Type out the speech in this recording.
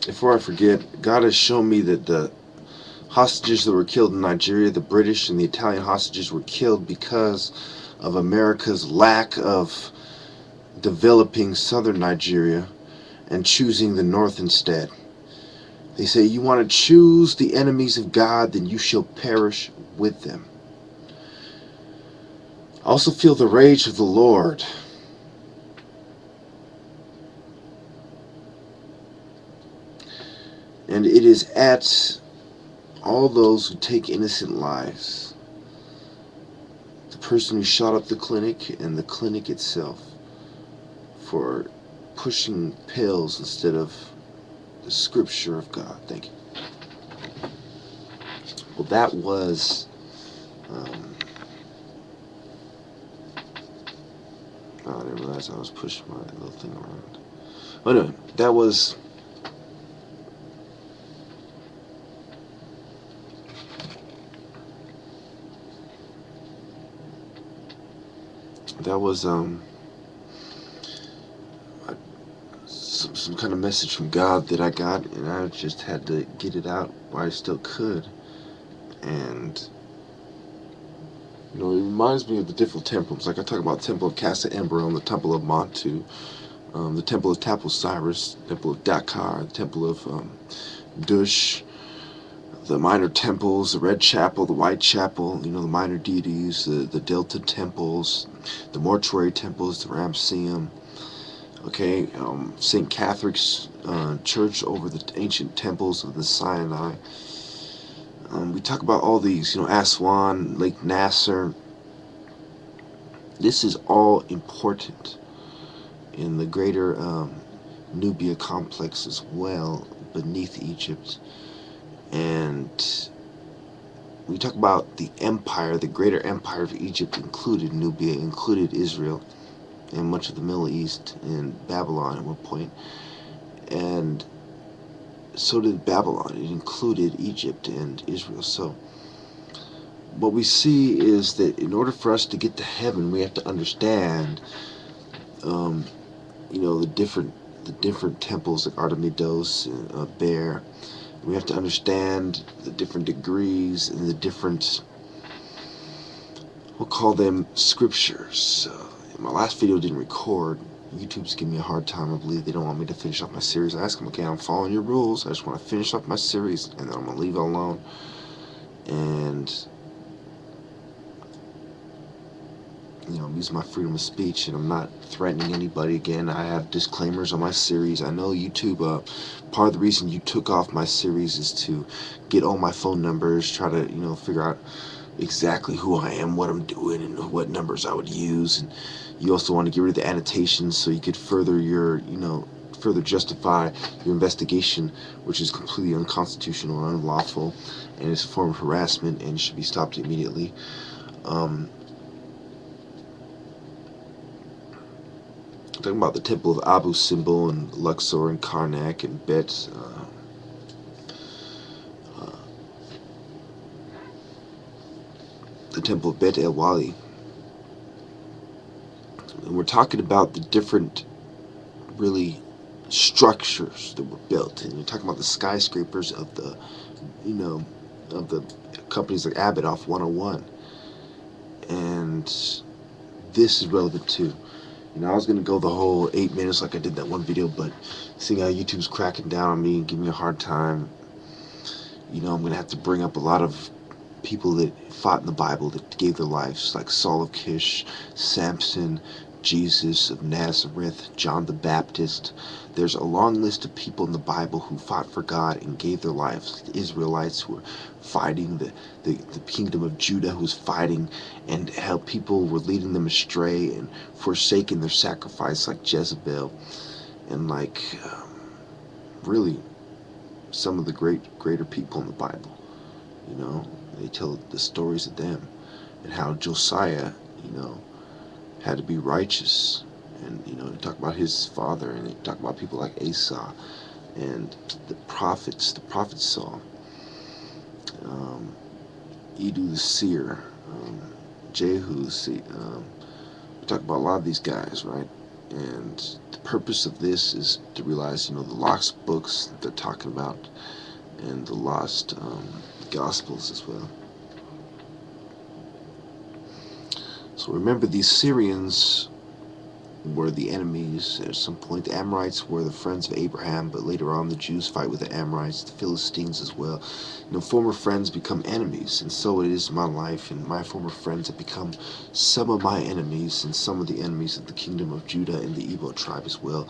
before I forget, God has shown me that the hostages that were killed in Nigeria, the British and the Italian hostages, were killed because of America's lack of developing southern Nigeria and choosing the north instead. They say, you want to choose the enemies of God, then you shall perish with them. I also feel the rage of the Lord. And it is at all those who take innocent lives. The person who shot up the clinic and the clinic itself for pushing pills instead of the scripture of God. Thank you. Well, that was. I didn't realize I was pushing my little thing around. But anyway, that was. That was some kind of message from God that I got, and I just had to get it out while I still could. And it reminds me of the different temples. Like I talk about the Temple of Casa Embra, the Temple of Montu, the Temple of Taposiris, the Temple of Dakar, the Temple of Dush, the minor temples, the Red Chapel, the White Chapel, the minor deities, the Delta temples, the mortuary temples, the Ramseum. Okay, St. Catharic's Church over the ancient temples of the Sinai. We talk about all these, Aswan, Lake Nasser. This is all important in the greater Nubia complex as well, beneath Egypt. And we talk about the empire, the greater empire of Egypt included Nubia, included Israel, and much of the Middle East, and Babylon at one point. And so did Babylon. It included Egypt and Israel. So what we see is that in order for us to get to heaven, we have to understand, the different temples like Artemidos, Bear. We have to understand the different degrees and the different, we'll call them scriptures. My last video didn't record. YouTube's giving me a hard time. I believe they don't want me to finish off my series. I asked them, okay, I'm following your rules. I just want to finish off my series, and then I'm going to leave it alone. And, I'm using my freedom of speech, and I'm not threatening anybody. Again, I have disclaimers on my series. I know YouTube, part of the reason you took off my series is to get all my phone numbers, try to, figure out exactly who I am, what I'm doing, and what numbers I would use. And you also want to get rid of the annotations so you could further further justify your investigation, which is completely unconstitutional and unlawful, and it's a form of harassment and should be stopped immediately. Talking about the Temple of Abu Simbel and Luxor and Karnak and the Temple of Bet El Wali. And we're talking about the different, really, structures that were built. And you're talking about the skyscrapers of the, of the companies like Abbott off 101. And this is relevant too. I was going to go the whole 8 minutes like I did that one video, but seeing how YouTube's cracking down on me and giving me a hard time, I'm going to have to bring up a lot of people that fought in the Bible, that gave their lives, like Saul of Kish, Samson, Jesus of Nazareth, John the Baptist. There's a long list of people in the Bible who fought for God and gave their lives. The Israelites who were fighting, the kingdom of Judah who was fighting, and how people were leading them astray and forsaking their sacrifice, like Jezebel, and like really some of the greater people in the Bible. They tell the stories of them and how Josiah, had to be righteous. And, they talk about his father, and they talk about people like Asa and the prophets saw. Edu the seer, Jehu the seer. We talk about a lot of these guys, right? And the purpose of this is to realize, the lost books that they're talking about, and the lost gospels as well. So remember, these Syrians were the enemies. At some point, the Amorites were the friends of Abraham, but later on, the Jews fight with the Amorites, the Philistines as well. Former friends become enemies, and so it is in my life. And my former friends have become some of my enemies, and some of the enemies of the kingdom of Judah and the Igbo tribe as well.